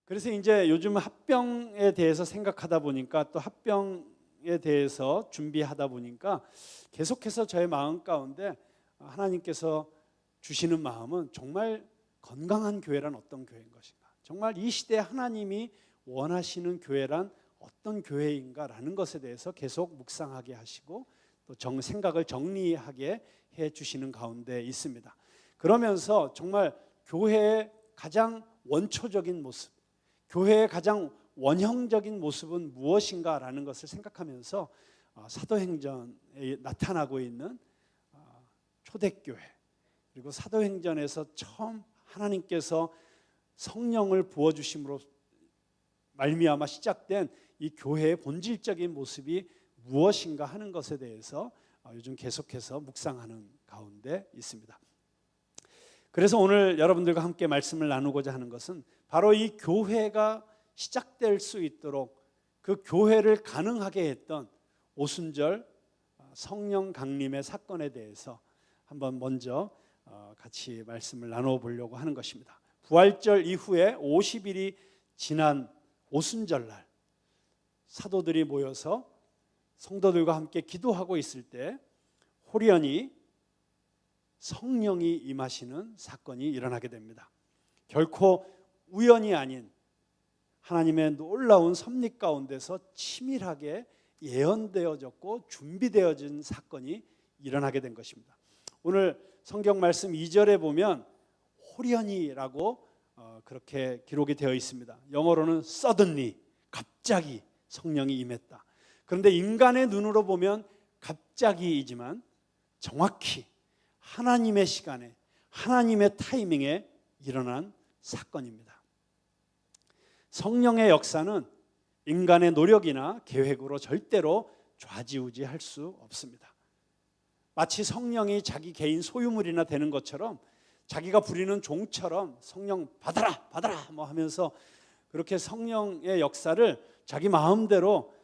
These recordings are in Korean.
그래서 이제 요즘 합병에 대해서 생각하다 보니까 또 합병에 대해서 준비하다 보니까 계속해서 저의 마음 가운데 하나님께서 주시는 마음은 정말 건강한 교회란 어떤 교회인 것인가, 정말 이 시대에 하나님이 원하시는 교회란 어떤 교회인가라는 것에 대해서 계속 묵상하게 하시고 또 생각을 정리하게 해주시는 가운데 있습니다. 그러면서 정말 교회의 가장 원초적인 모습, 교회의 가장 원형적인 모습은 무엇인가라는 것을 생각하면서 사도행전에 나타나고 있는 초대교회, 그리고 사도행전에서 처음 하나님께서 성령을 부어주심으로 말미암아 시작된 이 교회의 본질적인 모습이 무엇인가 하는 것에 대해서 요즘 계속해서 묵상하는 가운데 있습니다. 그래서 오늘 여러분들과 함께 말씀을 나누고자 하는 것은 바로 이 교회가 시작될 수 있도록 그 교회를 가능하게 했던 오순절 성령 강림의 사건에 대해서 한번 먼저 같이 말씀을 나눠보려고 하는 것입니다. 부활절 이후에 50일이 지난 오순절날 사도들이 모여서 성도들과 함께 기도하고 있을 때 호련히 성령이 임하시는 사건이 일어나게 됩니다. 결코 우연이 아닌 하나님의 놀라운 섭리 가운데서 치밀하게 예언되어졌고 준비되어진 사건이 일어나게 된 것입니다. 오늘 성경 말씀 2절에 보면 호련히라고 그렇게 기록이 되어 있습니다. 영어로는 suddenly, 갑자기 성령이 임했다. 그런데 인간의 눈으로 보면 갑자기이지만 정확히 하나님의 시간에, 하나님의 타이밍에 일어난 사건입니다. 성령의 역사는 인간의 노력이나 계획으로 절대로 좌지우지할 수 없습니다. 마치 성령이 자기 개인 소유물이나 되는 것처럼, 자기가 부리는 종처럼 성령 받아라 받아라 뭐 하면서 그렇게 성령의 역사를 자기 마음대로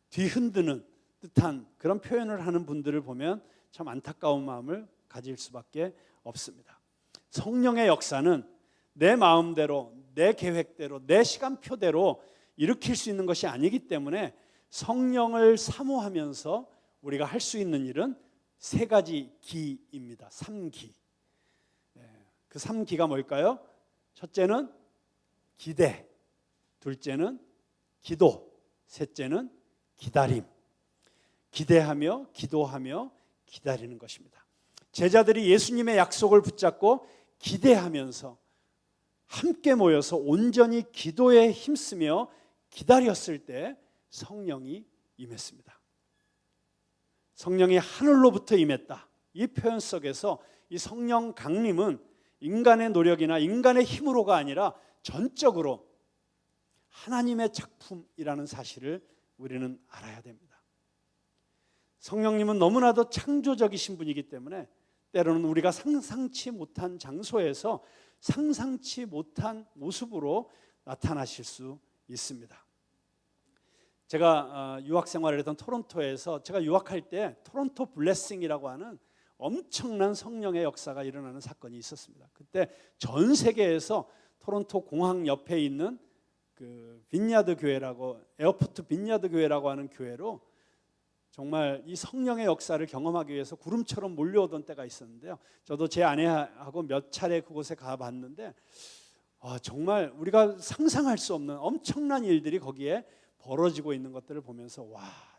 뒤흔드는 듯한 그런 표현을 하는 분들을 보면 참 안타까운 마음을 가질 수밖에 없습니다. 성령의 역사는 내 마음대로, 내 계획대로, 내 시간표대로 일으킬 수 있는 것이 아니기 때문에 성령을 사모하면서 우리가 할 수 있는 일은 세 가지 기입니다. 3기. 그 3기가 뭘까요? 첫째는 기대, 둘째는 기도, 셋째는 기다림. 기대하며 기도하며 기다리는 것입니다. 제자들이 예수님의 약속을 붙잡고 기대하면서 함께 모여서 온전히 기도에 힘쓰며 기다렸을 때 성령이 임했습니다. 성령이 하늘로부터 임했다. 이 표현 속에서 이 성령 강림은 인간의 노력이나 인간의 힘으로가 아니라 전적으로 하나님의 작품이라는 사실을 우리는 알아야 됩니다. 성령님은 너무나도 창조적이신 분이기 때문에 때로는 우리가 상상치 못한 장소에서 상상치 못한 모습으로 나타나실 수 있습니다. 제가 유학 생활을 했던 토론토에서 제가 유학할 때 토론토 블레싱이라고 하는 엄청난 성령의 역사가 일어나는 사건이 있었습니다. 그때 전 세계에서 토론토 공항 옆에 있는 그 빈야드 교회라고, 에어포트 빈야드 교회라고 하는 교회로 정말 이 성령의 역사를 경험하기 위해서 구름처럼 몰려오던 때가 있었는데요. 저도 제 아내하고 몇 차례 그곳에 가봤는데 정말 우리가 상상할 수 없는 엄청난 일들이 거기에 벌어지고 있는 것들을 보면서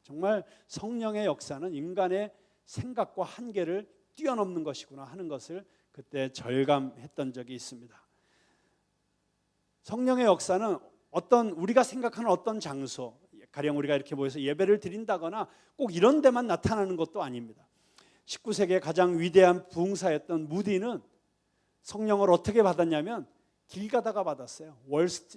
정말 성령의 역사는 인간의 생각과 한계를 뛰어넘는 것이구나 하는 것을 그때 절감했던 적이 있습니다. 성령의 역사는 우리가 생각하는 어떤 장소, 가령 우리가 이렇게 모여서 예배를 드린다거나 꼭 이런 데만 나타나는 것도 아닙니다. 19세기의 가장 위대한 부흥사였던 무디는 성령을 어떻게 받았냐면 길 가다가 받았어요.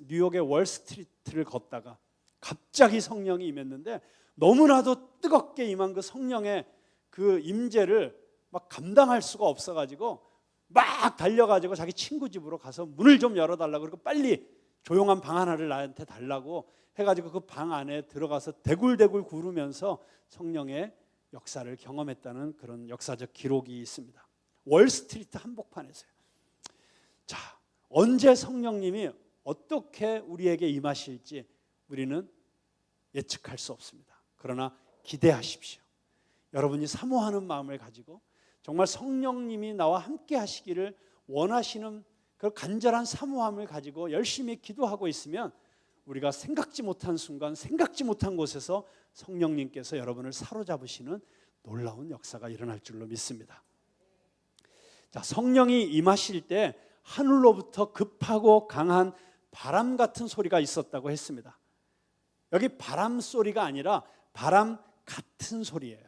뉴욕의 월스트리트를 걷다가 갑자기 성령이 임했는데 너무나도 뜨겁게 임한 그 성령의 그 임재를 막 감당할 수가 없어가지고 막 달려가지고 자기 친구 집으로 가서 문을 좀 열어달라고, 그리고 빨리 조용한 방 하나를 나한테 달라고 해가지고 그 방 안에 들어가서 대굴대굴 구르면서 성령의 역사를 경험했다는 그런 역사적 기록이 있습니다. 월스트리트 한복판에서요. 자, 언제 성령님이 어떻게 우리에게 임하실지 우리는 예측할 수 없습니다. 그러나 기대하십시오. 여러분이 사모하는 마음을 가지고 정말 성령님이 나와 함께 하시기를 원하시는 그 간절한 사모함을 가지고 열심히 기도하고 있으면 우리가 생각지 못한 순간, 생각지 못한 곳에서 성령님께서 여러분을 사로잡으시는 놀라운 역사가 일어날 줄로 믿습니다. 자, 성령이 임하실 때 하늘로부터 급하고 강한 바람 같은 소리가 있었다고 했습니다. 여기 바람 소리가 아니라 바람 같은 소리예요.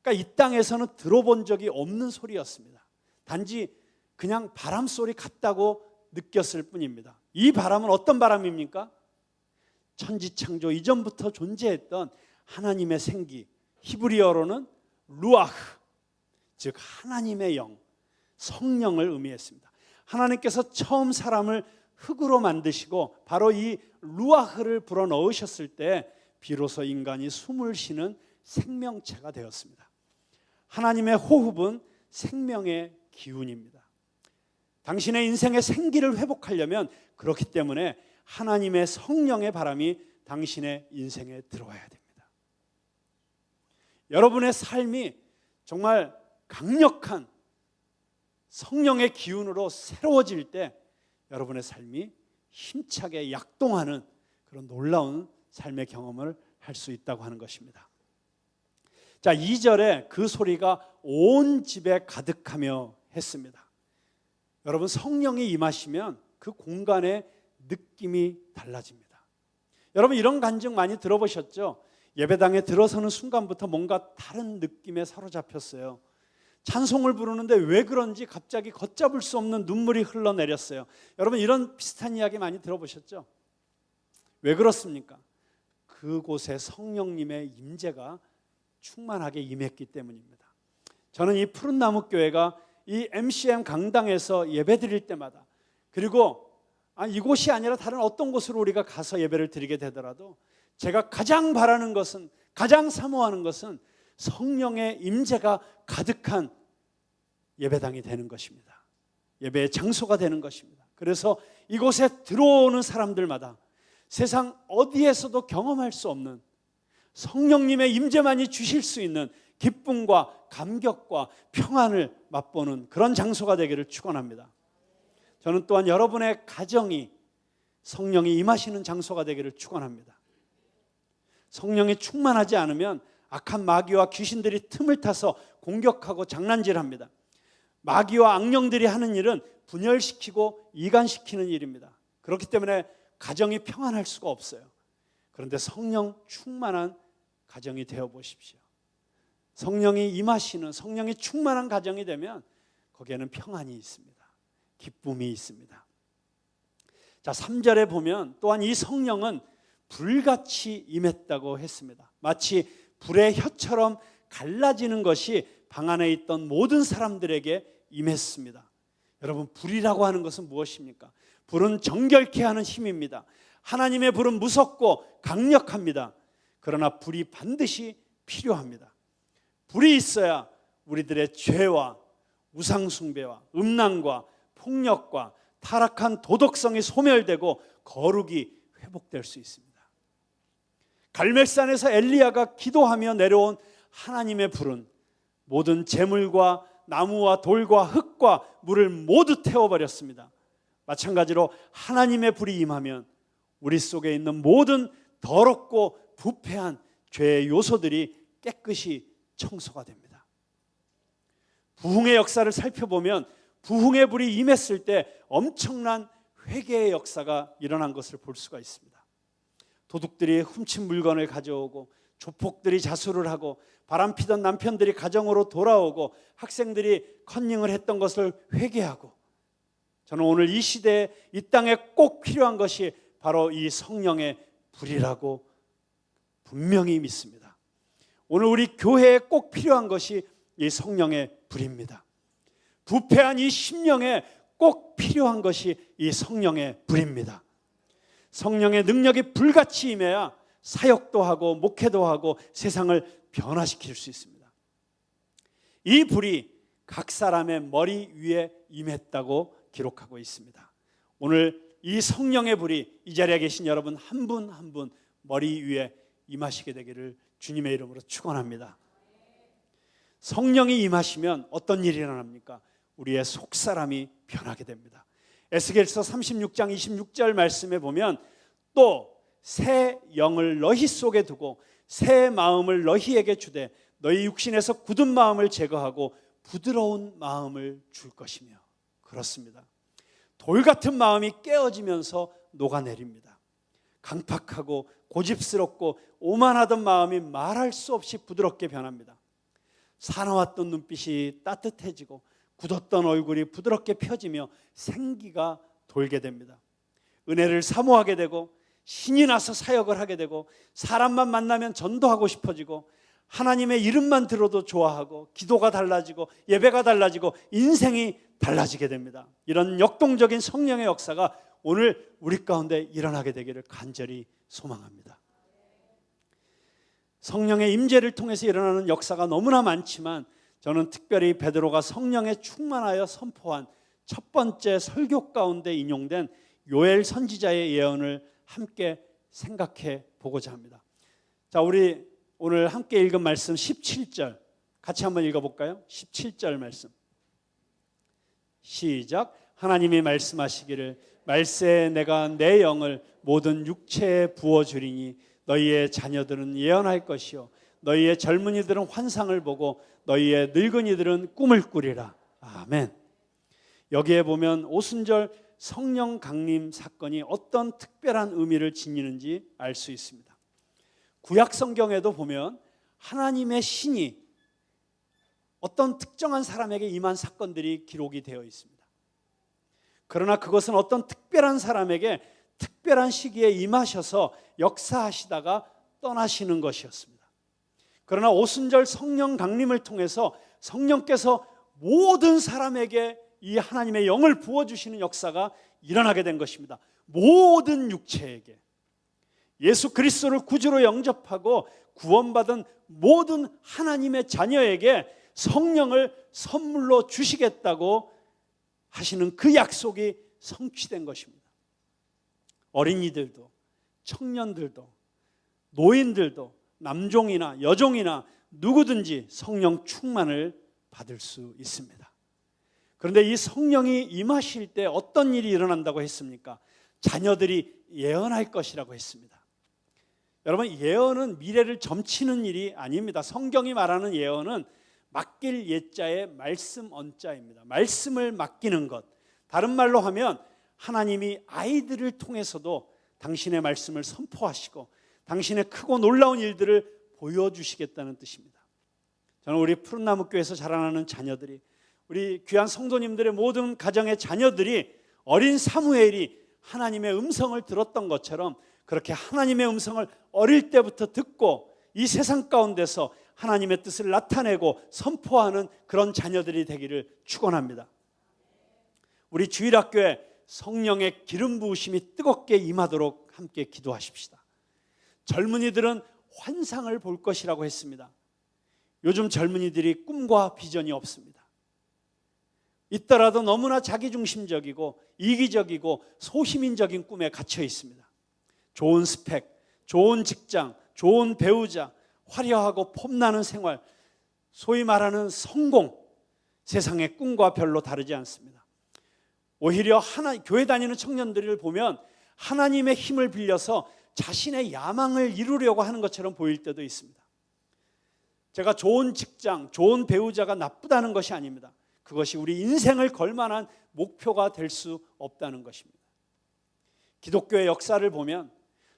그러니까 이 땅에서는 들어본 적이 없는 소리였습니다. 단지 그냥 바람 소리 같다고 느꼈을 뿐입니다. 이 바람은 어떤 바람입니까? 천지창조 이전부터 존재했던 하나님의 생기, 히브리어로는 루아흐, 즉 하나님의 영, 성령을 의미했습니다. 하나님께서 처음 사람을 흙으로 만드시고 바로 이 루아흐를 불어넣으셨을 때 비로소 인간이 숨을 쉬는 생명체가 되었습니다. 하나님의 호흡은 생명의 기운입니다. 당신의 인생의 생기를 회복하려면 그렇기 때문에 하나님의 성령의 바람이 당신의 인생에 들어와야 됩니다. 여러분의 삶이 정말 강력한 성령의 기운으로 새로워질 때 여러분의 삶이 힘차게 약동하는 그런 놀라운 삶의 경험을 할 수 있다고 하는 것입니다. 자, 2절에 그 소리가 온 집에 가득하며 했습니다. 여러분, 성령이 임하시면 그 공간의 느낌이 달라집니다. 여러분, 이런 간증 많이 들어보셨죠? 예배당에 들어서는 순간부터 뭔가 다른 느낌에 사로잡혔어요. 찬송을 부르는데 왜 그런지 갑자기 걷잡을 수 없는 눈물이 흘러내렸어요. 여러분, 이런 비슷한 이야기 많이 들어보셨죠? 왜 그렇습니까? 그곳에 성령님의 임재가 충만하게 임했기 때문입니다. 저는 이 푸른나무 교회가 이 MCM 강당에서 예배 드릴 때마다, 그리고 이곳이 아니라 다른 어떤 곳으로 우리가 가서 예배를 드리게 되더라도 제가 가장 바라는 것은, 가장 사모하는 것은 성령의 임재가 가득한 예배당이 되는 것입니다. 예배의 장소가 되는 것입니다. 그래서 이곳에 들어오는 사람들마다 세상 어디에서도 경험할 수 없는 성령님의 임재만이 주실 수 있는 기쁨과 감격과 평안을 맛보는 그런 장소가 되기를 축원합니다. 저는 또한 여러분의 가정이 성령이 임하시는 장소가 되기를 축원합니다. 성령이 충만하지 않으면 악한 마귀와 귀신들이 틈을 타서 공격하고 장난질합니다. 마귀와 악령들이 하는 일은 분열시키고 이간시키는 일입니다. 그렇기 때문에 가정이 평안할 수가 없어요. 그런데 성령 충만한 가정이 되어 보십시오. 성령이 임하시는, 성령이 충만한 가정이 되면 거기에는 평안이 있습니다. 기쁨이 있습니다. 자, 3절에 보면 또한 이 성령은 불같이 임했다고 했습니다. 마치 불의 혀처럼 갈라지는 것이 방 안에 있던 모든 사람들에게 임했습니다. 여러분, 불이라고 하는 것은 무엇입니까? 불은 정결케 하는 힘입니다. 하나님의 불은 무섭고 강력합니다. 그러나 불이 반드시 필요합니다. 불이 있어야 우리들의 죄와 우상숭배와 음란과 폭력과 타락한 도덕성이 소멸되고 거룩이 회복될 수 있습니다. 갈멜산에서 엘리야가 기도하며 내려온 하나님의 불은 모든 재물과 나무와 돌과 흙과 물을 모두 태워버렸습니다. 마찬가지로 하나님의 불이 임하면 우리 속에 있는 모든 더럽고 부패한 죄의 요소들이 깨끗이 청소가 됩니다. 부흥의 역사를 살펴보면 부흥의 불이 임했을 때 엄청난 회개의 역사가 일어난 것을 볼 수가 있습니다. 도둑들이 훔친 물건을 가져오고 조폭들이 자수를 하고 바람피던 남편들이 가정으로 돌아오고 학생들이 컨닝을 했던 것을 회개하고, 저는 오늘 이 시대에 이 땅에 꼭 필요한 것이 바로 이 성령의 불이라고 분명히 믿습니다. 오늘 우리 교회에 꼭 필요한 것이 이 성령의 불입니다. 부패한 이 심령에 꼭 필요한 것이 이 성령의 불입니다. 성령의 능력이 불같이 임해야 사역도 하고 목회도 하고 세상을 변화시킬 수 있습니다. 이 불이 각 사람의 머리 위에 임했다고 기록하고 있습니다. 오늘 이 성령의 불이 이 자리에 계신 여러분 한 분 한 분 머리 위에 임하시게 되기를 주님의 이름으로 축원합니다. 성령이 임하시면 어떤 일이 일어납니까? 우리의 속사람이 변하게 됩니다. 에스겔서 36장 26절 말씀에 보면 또 새 영을 너희 속에 두고 새 마음을 너희에게 주되 너희 육신에서 굳은 마음을 제거하고 부드러운 마음을 줄 것이며. 그렇습니다. 돌 같은 마음이 깨어지면서 녹아내립니다. 강팍하고 고집스럽고 오만하던 마음이 말할 수 없이 부드럽게 변합니다. 사나웠던 눈빛이 따뜻해지고 굳었던 얼굴이 부드럽게 펴지며 생기가 돌게 됩니다. 은혜를 사모하게 되고 신이 나서 사역을 하게 되고 사람만 만나면 전도하고 싶어지고 하나님의 이름만 들어도 좋아하고 기도가 달라지고 예배가 달라지고 인생이 달라지게 됩니다. 이런 역동적인 성령의 역사가 오늘 우리 가운데 일어나게 되기를 간절히 소망합니다. 성령의 임재를 통해서 일어나는 역사가 너무나 많지만 저는 특별히 베드로가 성령에 충만하여 선포한 첫 번째 설교 가운데 인용된 요엘 선지자의 예언을 함께 생각해 보고자 합니다. 자, 우리 오늘 함께 읽은 말씀 17절 같이 한번 읽어볼까요? 17절 말씀 시작. 하나님이 말씀하시기를 말세에 내가 내 영을 모든 육체에 부어주리니 너희의 자녀들은 예언할 것이요 너희의 젊은이들은 환상을 보고 너희의 늙은이들은 꿈을 꾸리라. 아멘. 여기에 보면 오순절 성령 강림 사건이 어떤 특별한 의미를 지니는지 알 수 있습니다. 구약 성경에도 보면 하나님의 신이 어떤 특정한 사람에게 임한 사건들이 기록이 되어 있습니다. 그러나 그것은 어떤 특별한 사람에게 특별한 시기에 임하셔서 역사하시다가 떠나시는 것이었습니다. 그러나 오순절 성령 강림을 통해서 성령께서 모든 사람에게 이 하나님의 영을 부어주시는 역사가 일어나게 된 것입니다. 모든 육체에게 예수 그리스도를 구주로 영접하고 구원받은 모든 하나님의 자녀에게 성령을 선물로 주시겠다고 하시는 그 약속이 성취된 것입니다. 어린이들도 청년들도 노인들도 남종이나 여종이나 누구든지 성령 충만을 받을 수 있습니다. 그런데 이 성령이 임하실 때 어떤 일이 일어난다고 했습니까? 자녀들이 예언할 것이라고 했습니다. 여러분, 예언은 미래를 점치는 일이 아닙니다. 성경이 말하는 예언은 맡길 예자의 말씀 언자입니다. 말씀을 맡기는 것. 다른 말로 하면 하나님이 아이들을 통해서도 당신의 말씀을 선포하시고 당신의 크고 놀라운 일들을 보여주시겠다는 뜻입니다. 저는 우리 푸른나무 교회에서 자라나는 자녀들이, 우리 귀한 성도님들의 모든 가정의 자녀들이 어린 사무엘이 하나님의 음성을 들었던 것처럼 그렇게 하나님의 음성을 어릴 때부터 듣고 이 세상 가운데서 하나님의 뜻을 나타내고 선포하는 그런 자녀들이 되기를 축원합니다. 우리 주일학교에 성령의 기름 부으심이 뜨겁게 임하도록 함께 기도하십시다. 젊은이들은 환상을 볼 것이라고 했습니다. 요즘 젊은이들이 꿈과 비전이 없습니다. 있더라도 너무나 자기중심적이고 이기적이고 소시민적인 꿈에 갇혀 있습니다. 좋은 스펙, 좋은 직장, 좋은 배우자, 화려하고 폼나는 생활, 소위 말하는 성공, 세상의 꿈과 별로 다르지 않습니다. 오히려 교회 다니는 청년들을 보면 하나님의 힘을 빌려서 자신의 야망을 이루려고 하는 것처럼 보일 때도 있습니다. 제가 좋은 직장, 좋은 배우자가 나쁘다는 것이 아닙니다. 그것이 우리 인생을 걸 만한 목표가 될 수 없다는 것입니다. 기독교의 역사를 보면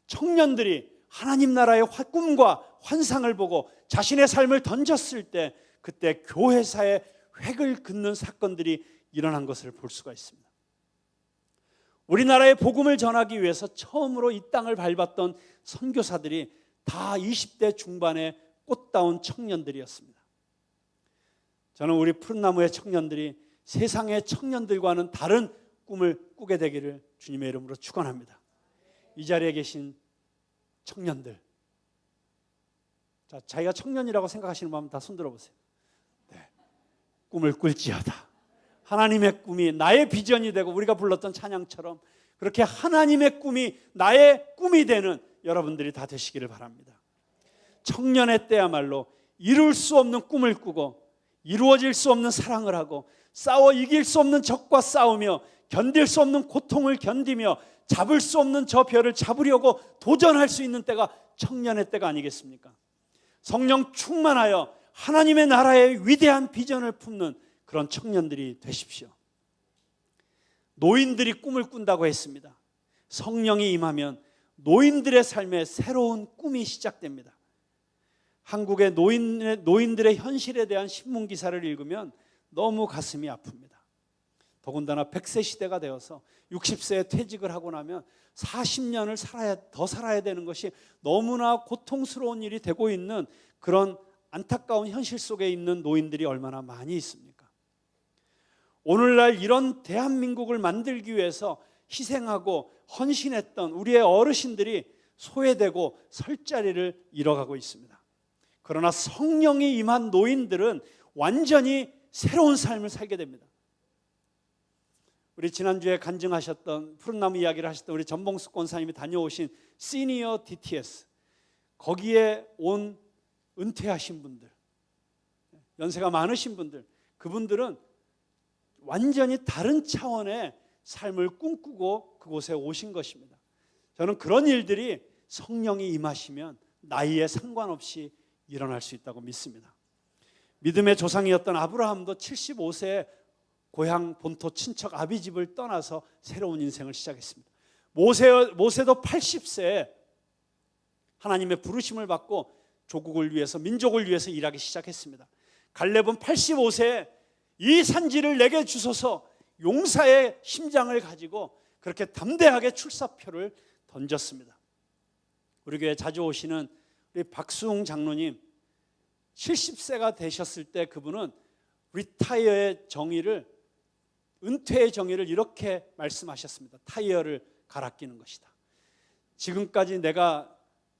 청년들이 하나님 나라의 꿈과 환상을 보고 자신의 삶을 던졌을 때 그때 교회사에 획을 긋는 사건들이 일어난 것을 볼 수가 있습니다. 우리나라의 복음을 전하기 위해서 처음으로 이 땅을 밟았던 선교사들이 다 20대 중반의 꽃다운 청년들이었습니다. 저는 우리 푸른나무의 청년들이 세상의 청년들과는 다른 꿈을 꾸게 되기를 주님의 이름으로 축원합니다. 이 자리에 계신 청년들, 자, 자기가 청년이라고 생각하시는 마음 다 손들어 보세요. 네. 꿈을 꿀지어다. 하나님의 꿈이 나의 비전이 되고 우리가 불렀던 찬양처럼 그렇게 하나님의 꿈이 나의 꿈이 되는 여러분들이 다 되시기를 바랍니다. 청년의 때야말로 이룰 수 없는 꿈을 꾸고 이루어질 수 없는 사랑을 하고 싸워 이길 수 없는 적과 싸우며 견딜 수 없는 고통을 견디며 잡을 수 없는 저 별을 잡으려고 도전할 수 있는 때가 청년의 때가 아니겠습니까? 성령 충만하여 하나님의 나라의 위대한 비전을 품는 그런 청년들이 되십시오. 노인들이 꿈을 꾼다고 했습니다. 성령이 임하면 노인들의 삶에 새로운 꿈이 시작됩니다. 한국의 노인들의 현실에 대한 신문 기사를 읽으면 너무 가슴이 아픕니다. 더군다나 100세 시대가 되어서 60세에 퇴직을 하고 나면 40년을 더 살아야 되는 것이 너무나 고통스러운 일이 되고 있는 그런 안타까운 현실 속에 있는 노인들이 얼마나 많이 있습니까? 오늘날 이런 대한민국을 만들기 위해서 희생하고 헌신했던 우리의 어르신들이 소외되고 설 자리를 잃어가고 있습니다. 그러나 성령이 임한 노인들은 완전히 새로운 삶을 살게 됩니다. 우리 지난주에 간증하셨던 푸른나무 이야기를 하셨던 우리 전봉숙 권사님이 다녀오신 시니어 DTS, 거기에 온 은퇴하신 분들, 연세가 많으신 분들, 그분들은 완전히 다른 차원의 삶을 꿈꾸고 그곳에 오신 것입니다. 저는 그런 일들이 성령이 임하시면 나이에 상관없이 일어날 수 있다고 믿습니다. 믿음의 조상이었던 아브라함도 75세에 고향 본토 친척 아비집을 떠나서 새로운 인생을 시작했습니다. 모세도 80세에 하나님의 부르심을 받고 조국을 위해서, 민족을 위해서 일하기 시작했습니다. 갈렙은 85세에 이 산지를 내게 주소서 용사의 심장을 가지고 그렇게 담대하게 출사표를 던졌습니다. 우리 교회 자주 오시는 우리 박수웅 장로님, 70세가 되셨을 때 그분은 리타이어의 정의를, 은퇴의 정의를 이렇게 말씀하셨습니다. 타이어를 갈아 끼는 것이다. 지금까지 내가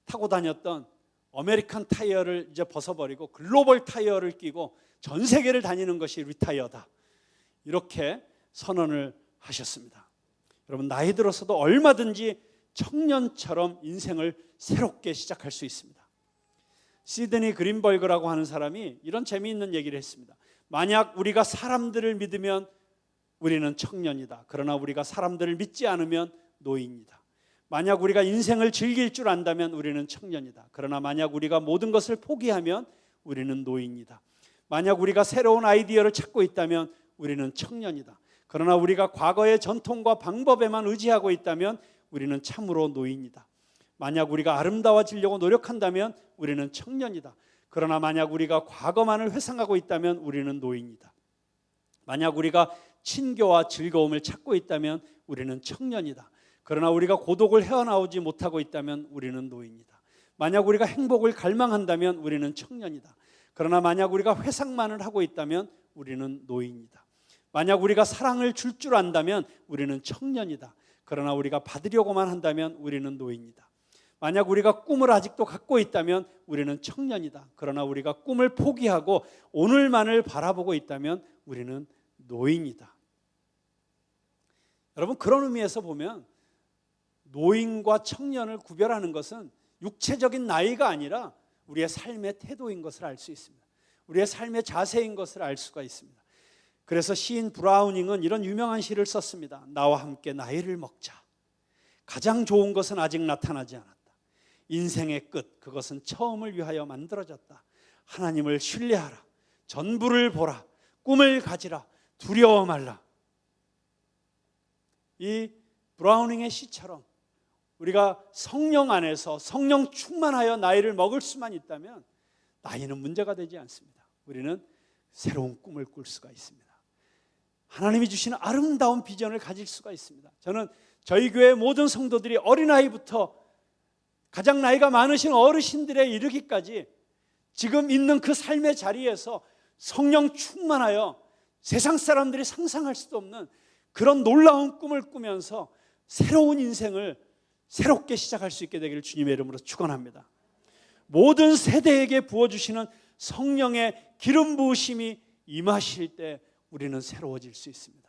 타고 다녔던 아메리칸 타이어를 이제 벗어버리고 글로벌 타이어를 끼고 전 세계를 다니는 것이 리타이어다. 이렇게 선언을 하셨습니다. 여러분, 나이 들어서도 얼마든지 청년처럼 인생을 새롭게 시작할 수 있습니다. 시드니 그린버그라고 하는 사람이 이런 재미있는 얘기를 했습니다. 만약 우리가 사람들을 믿으면 우리는 청년이다. 그러나 우리가 사람들을 믿지 않으면 노인이다. 만약 우리가 인생을 즐길 줄 안다면 우리는 청년이다. 그러나 만약 우리가 모든 것을 포기하면 우리는 노인이다. 만약 우리가 새로운 아이디어를 찾고 있다면 우리는 청년이다. 그러나 우리가 과거의 전통과 방법에만 의지하고 있다면 우리는 참으로 노인이다. 만약 우리가 아름다워지려고 노력한다면 우리는 청년이다. 그러나 만약 우리가 과거만을 회상하고 있다면 우리는 노인이다. 만약 우리가 친교와 즐거움을 찾고 있다면 우리는 청년이다. 그러나 우리가 고독을 헤어나오지 못하고 있다면 우리는 노인이다. 만약 우리가 행복을 갈망한다면 우리는 청년이다. 그러나 만약 우리가 회상만을 하고 있다면 우리는 노인이다. 만약 우리가 사랑을 줄 줄 안다면 우리는 청년이다. 그러나 우리가 받으려고만 한다면 우리는 노인이다. 만약 우리가 꿈을 아직도 갖고 있다면 우리는 청년이다. 그러나 우리가 꿈을 포기하고 오늘만을 바라보고 있다면 우리는 노인이다. 여러분, 그런 의미에서 보면 노인과 청년을 구별하는 것은 육체적인 나이가 아니라 우리의 삶의 태도인 것을 알 수 있습니다. 우리의 삶의 자세인 것을 알 수가 있습니다. 그래서 시인 브라우닝은 이런 유명한 시를 썼습니다. 나와 함께 나이를 먹자. 가장 좋은 것은 아직 나타나지 않았다. 인생의 끝, 그것은 처음을 위하여 만들어졌다. 하나님을 신뢰하라. 전부를 보라. 꿈을 가지라. 두려워 말라. 이 브라우닝의 시처럼 우리가 성령 안에서 성령 충만하여 나이를 먹을 수만 있다면 나이는 문제가 되지 않습니다. 우리는 새로운 꿈을 꿀 수가 있습니다. 하나님이 주시는 아름다운 비전을 가질 수가 있습니다. 저는 저희 교회 모든 성도들이 어린아이부터 가장 나이가 많으신 어르신들에 이르기까지 지금 있는 그 삶의 자리에서 성령 충만하여 세상 사람들이 상상할 수도 없는 그런 놀라운 꿈을 꾸면서 새로운 인생을 새롭게 시작할 수 있게 되기를 주님의 이름으로 축원합니다. 모든 세대에게 부어주시는 성령의 기름 부으심이 임하실 때 우리는 새로워질 수 있습니다.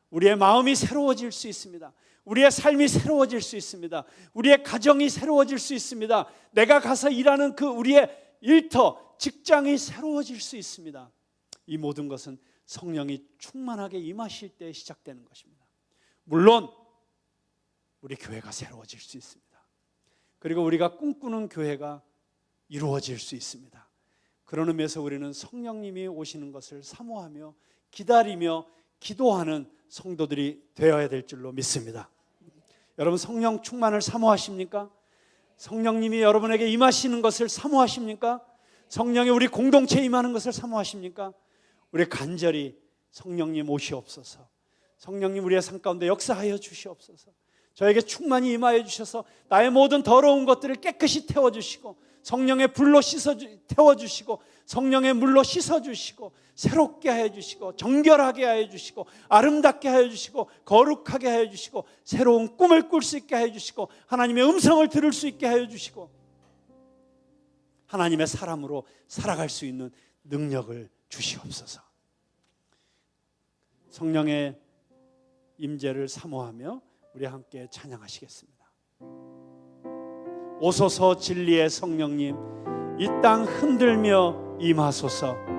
우리의 마음이 새로워질 수 있습니다. 우리의 삶이 새로워질 수 있습니다. 우리의 가정이 새로워질 수 있습니다. 내가 가서 일하는 그 우리의 일터, 직장이 새로워질 수 있습니다. 이 모든 것은 성령이 충만하게 임하실 때 시작되는 것입니다. 물론 우리 교회가 새로워질 수 있습니다. 그리고 우리가 꿈꾸는 교회가 이루어질 수 있습니다. 그런 의미에서 우리는 성령님이 오시는 것을 사모하며 기다리며 기도하는 성도들이 되어야 될 줄로 믿습니다. 여러분, 성령 충만을 사모하십니까? 성령님이 여러분에게 임하시는 것을 사모하십니까? 성령이 우리 공동체에 임하는 것을 사모하십니까? 우리 간절히 성령님 오시옵소서. 성령님 우리의 삶 가운데 역사하여 주시옵소서. 저에게 충만히 임하여 주셔서 나의 모든 더러운 것들을 깨끗이 태워주시고 성령의 불로 태워주시고 성령의 물로 씻어주시고 새롭게 하여 주시고 정결하게 하여 주시고 아름답게 하여 주시고 거룩하게 하여 주시고 새로운 꿈을 꿀 수 있게 하여 주시고 하나님의 음성을 들을 수 있게 하여 주시고 하나님의 사람으로 살아갈 수 있는 능력을 주시옵소서. 성령의 임재를 사모하며 우리 함께 찬양하시겠습니다. 오소서 진리의 성령님, 이 땅 흔들며 임하소서.